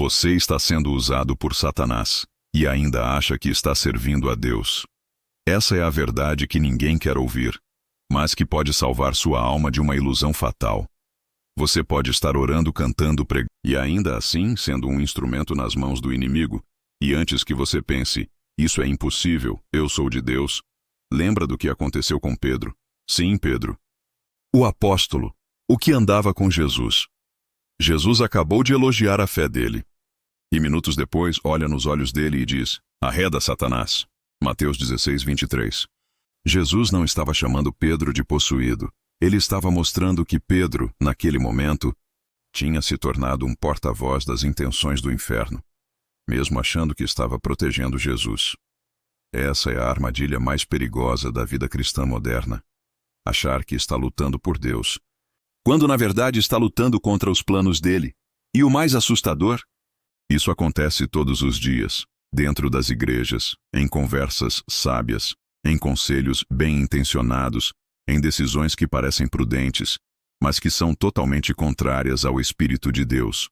Você está sendo usado por Satanás e ainda acha que está servindo a Deus. Essa é a verdade que ninguém quer ouvir, mas que pode salvar sua alma de uma ilusão fatal. Você pode estar orando, cantando, pregando, e ainda assim sendo um instrumento nas mãos do inimigo, e antes que você pense, isso é impossível, eu sou de Deus. Lembra do que aconteceu com Pedro? Sim, Pedro, o apóstolo, o que andava com Jesus. Jesus acabou de elogiar a fé dele. E minutos depois, olha nos olhos dele e diz: arreda, Satanás. Mateus 16:23. Jesus não estava chamando Pedro de possuído. Ele estava mostrando que Pedro, naquele momento, tinha se tornado um porta-voz das intenções do inferno, mesmo achando que estava protegendo Jesus. Essa é a armadilha mais perigosa da vida cristã moderna. Achar que está lutando por Deus, quando na verdade está lutando contra os planos dele. E o mais assustador? Isso acontece todos os dias, dentro das igrejas, em conversas sábias, em conselhos bem-intencionados, em decisões que parecem prudentes, mas que são totalmente contrárias ao Espírito de Deus.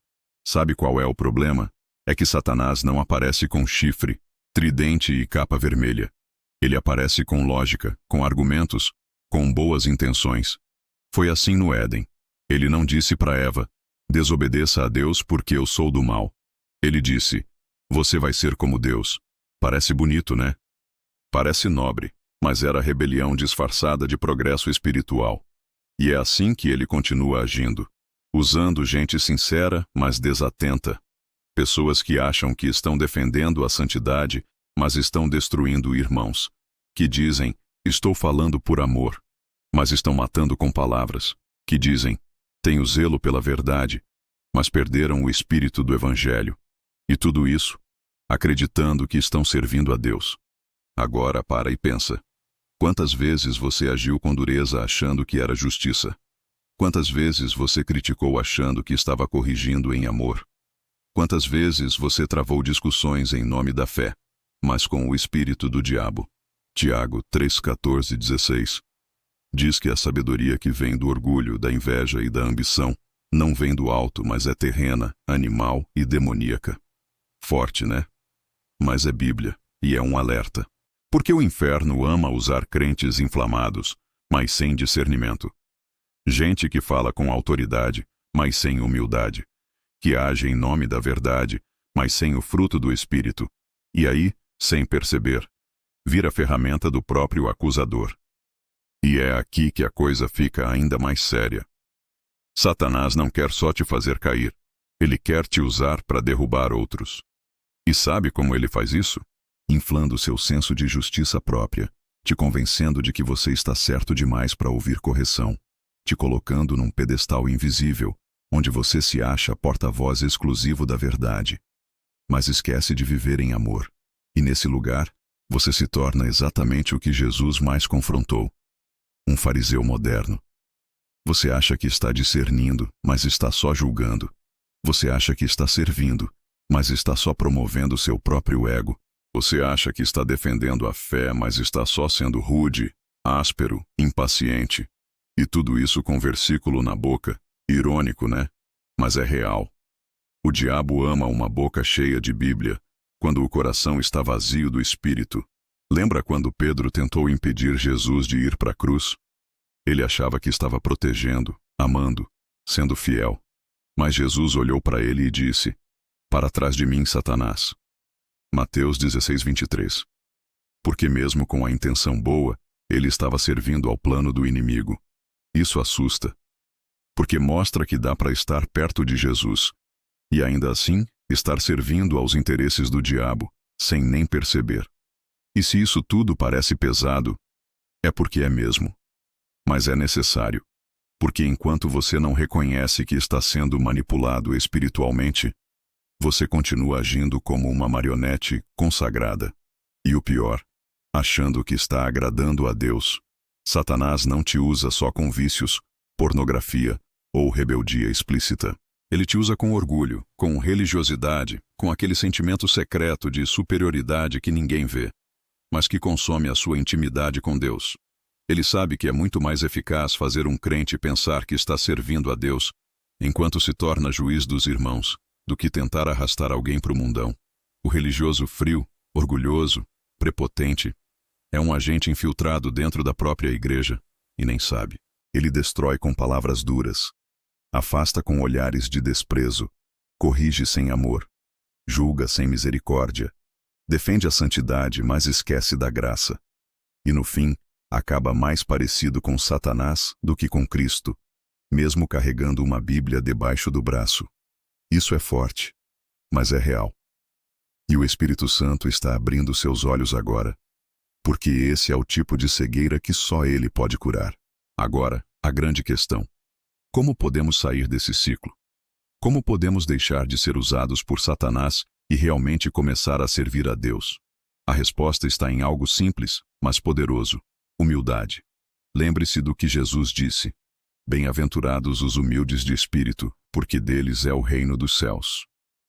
Sabe qual é o problema? É que Satanás não aparece com chifre, tridente e capa vermelha. Ele aparece com lógica, com argumentos, com boas intenções. Foi assim no Éden. Ele não disse para Eva: desobedeça a Deus porque eu sou do mal. Ele disse: você vai ser como Deus. Parece bonito, né? Parece nobre, mas era rebelião disfarçada de progresso espiritual. E é assim que ele continua agindo, usando gente sincera, mas desatenta. Pessoas que acham que estão defendendo a santidade, mas estão destruindo irmãos. Que dizem: estou falando por amor, mas estão matando com palavras. Que dizem: tenho zelo pela verdade, mas perderam o espírito do Evangelho. E tudo isso, acreditando que estão servindo a Deus. Agora para e pensa. Quantas vezes você agiu com dureza achando que era justiça? Quantas vezes você criticou achando que estava corrigindo em amor? Quantas vezes você travou discussões em nome da fé, mas com o espírito do diabo? Tiago 3:14-16. Diz que a sabedoria que vem do orgulho, da inveja e da ambição não vem do alto, mas é terrena, animal e demoníaca. Forte, né? Mas é Bíblia, e é um alerta. Porque o inferno ama usar crentes inflamados, mas sem discernimento. Gente que fala com autoridade, mas sem humildade. Que age em nome da verdade, mas sem o fruto do Espírito. E aí, sem perceber, vira ferramenta do próprio acusador. E é aqui que a coisa fica ainda mais séria. Satanás não quer só te fazer cair. Ele quer te usar para derrubar outros. E sabe como ele faz isso? Inflando seu senso de justiça própria, te convencendo de que você está certo demais para ouvir correção, te colocando num pedestal invisível, onde você se acha porta-voz exclusivo da verdade. Mas esquece de viver em amor. E nesse lugar, você se torna exatamente o que Jesus mais confrontou: um fariseu moderno. Você acha que está discernindo, mas está só julgando. Você acha que está servindo, mas está só promovendo seu próprio ego. Você acha que está defendendo a fé, mas está só sendo rude, áspero, impaciente. E tudo isso com versículo na boca. Irônico, né? Mas é real. O diabo ama uma boca cheia de Bíblia, quando o coração está vazio do Espírito. Lembra quando Pedro tentou impedir Jesus de ir para a cruz? Ele achava que estava protegendo, amando, sendo fiel. Mas Jesus olhou para ele e disse: para trás de mim, Satanás. Mateus 16:23. Porque mesmo com a intenção boa, ele estava servindo ao plano do inimigo. Isso assusta. Porque mostra que dá para estar perto de Jesus, e ainda assim, estar servindo aos interesses do diabo, sem nem perceber. E se isso tudo parece pesado, é porque é mesmo. Mas é necessário. Porque enquanto você não reconhece que está sendo manipulado espiritualmente, você continua agindo como uma marionete consagrada. E o pior, achando que está agradando a Deus. Satanás não te usa só com vícios, pornografia ou rebeldia explícita. Ele te usa com orgulho, com religiosidade, com aquele sentimento secreto de superioridade que ninguém vê, mas que consome a sua intimidade com Deus. Ele sabe que é muito mais eficaz fazer um crente pensar que está servindo a Deus, enquanto se torna juiz dos irmãos, do que tentar arrastar alguém para o mundão. O religioso frio, orgulhoso, prepotente, é um agente infiltrado dentro da própria igreja e nem sabe. Ele destrói com palavras duras, afasta com olhares de desprezo, corrige sem amor, julga sem misericórdia, defende a santidade, mas esquece da graça. E no fim, acaba mais parecido com Satanás do que com Cristo, mesmo carregando uma Bíblia debaixo do braço. Isso é forte, mas é real. E o Espírito Santo está abrindo seus olhos agora, porque esse é o tipo de cegueira que só Ele pode curar. Agora, a grande questão: como podemos sair desse ciclo? Como podemos deixar de ser usados por Satanás e realmente começar a servir a Deus? A resposta está em algo simples, mas poderoso: humildade. Lembre-se do que Jesus disse: bem-aventurados os humildes de espírito, porque deles é o reino dos céus.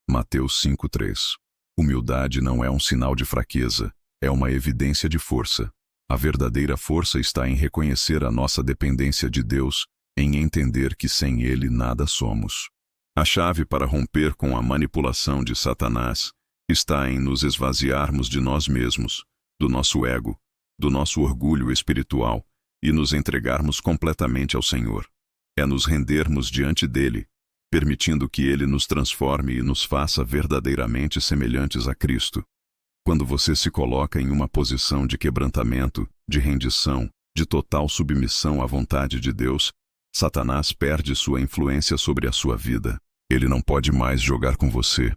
Mateus 5:3. Humildade não é um sinal de fraqueza, é uma evidência de força. A verdadeira força está em reconhecer a nossa dependência de Deus, em entender que sem Ele nada somos. A chave para romper com a manipulação de Satanás está em nos esvaziarmos de nós mesmos, do nosso ego, do nosso orgulho espiritual e nos entregarmos completamente ao Senhor. É nos rendermos diante dele, permitindo que ele nos transforme e nos faça verdadeiramente semelhantes a Cristo. Quando você se coloca em uma posição de quebrantamento, de rendição, de total submissão à vontade de Deus, Satanás perde sua influência sobre a sua vida. Ele não pode mais jogar com você.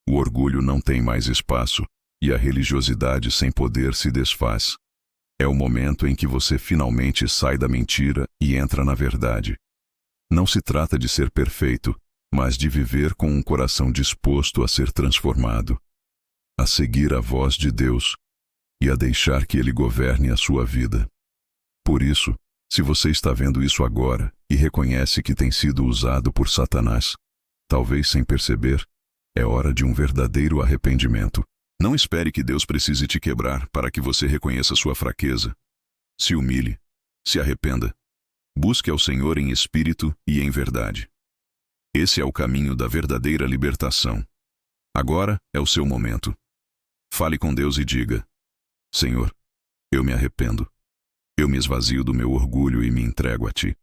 O orgulho não tem mais espaço, e a religiosidade sem poder se desfaz. É o momento em que você finalmente sai da mentira e entra na verdade. Não se trata de ser perfeito, mas de viver com um coração disposto a ser transformado, a seguir a voz de Deus e a deixar que Ele governe a sua vida. Por isso, se você está vendo isso agora e reconhece que tem sido usado por Satanás, talvez sem perceber, é hora de um verdadeiro arrependimento. Não espere que Deus precise te quebrar para que você reconheça sua fraqueza. Se humilhe, se arrependa. Busque ao Senhor em espírito e em verdade. Esse é o caminho da verdadeira libertação. Agora é o seu momento. Fale com Deus e diga: Senhor, eu me arrependo. Eu me esvazio do meu orgulho e me entrego a Ti.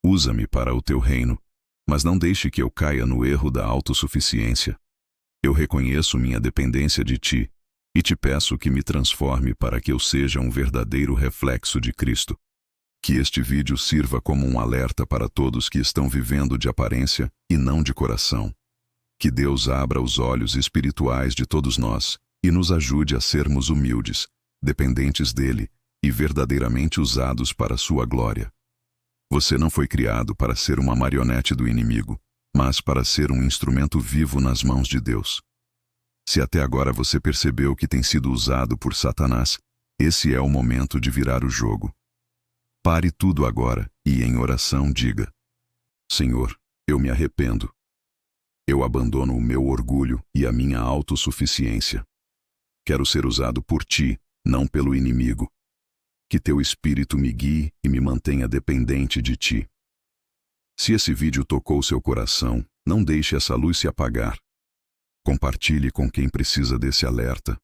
Usa-me para o Teu reino, mas não deixe que eu caia no erro da autossuficiência. Eu reconheço minha dependência de Ti e Te peço que me transforme para que eu seja um verdadeiro reflexo de Cristo. Que este vídeo sirva como um alerta para todos que estão vivendo de aparência e não de coração. Que Deus abra os olhos espirituais de todos nós e nos ajude a sermos humildes, dependentes dEle e verdadeiramente usados para sua glória. Você não foi criado para ser uma marionete do inimigo, mas para ser um instrumento vivo nas mãos de Deus. Se até agora você percebeu que tem sido usado por Satanás, esse é o momento de virar o jogo. Pare tudo agora e, em oração, diga: Senhor, eu me arrependo. Eu abandono o meu orgulho e a minha autossuficiência. Quero ser usado por Ti, não pelo inimigo. Que Teu Espírito me guie e me mantenha dependente de Ti. Se esse vídeo tocou seu coração, não deixe essa luz se apagar. Compartilhe com quem precisa desse alerta.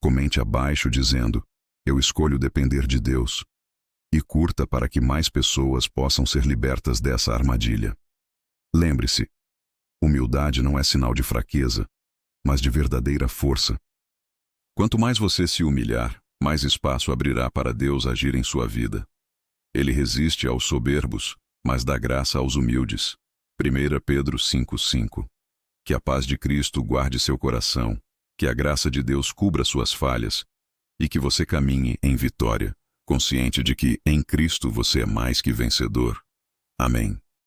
Comente abaixo dizendo: eu escolho depender de Deus. E curta para que mais pessoas possam ser libertas dessa armadilha. Lembre-se, humildade não é sinal de fraqueza, mas de verdadeira força. Quanto mais você se humilhar, mais espaço abrirá para Deus agir em sua vida. Ele resiste aos soberbos, mas dá graça aos humildes. 1 Pedro 5:5. Que a paz de Cristo guarde seu coração, que a graça de Deus cubra suas falhas, e que você caminhe em vitória, consciente de que em Cristo você é mais que vencedor. Amém.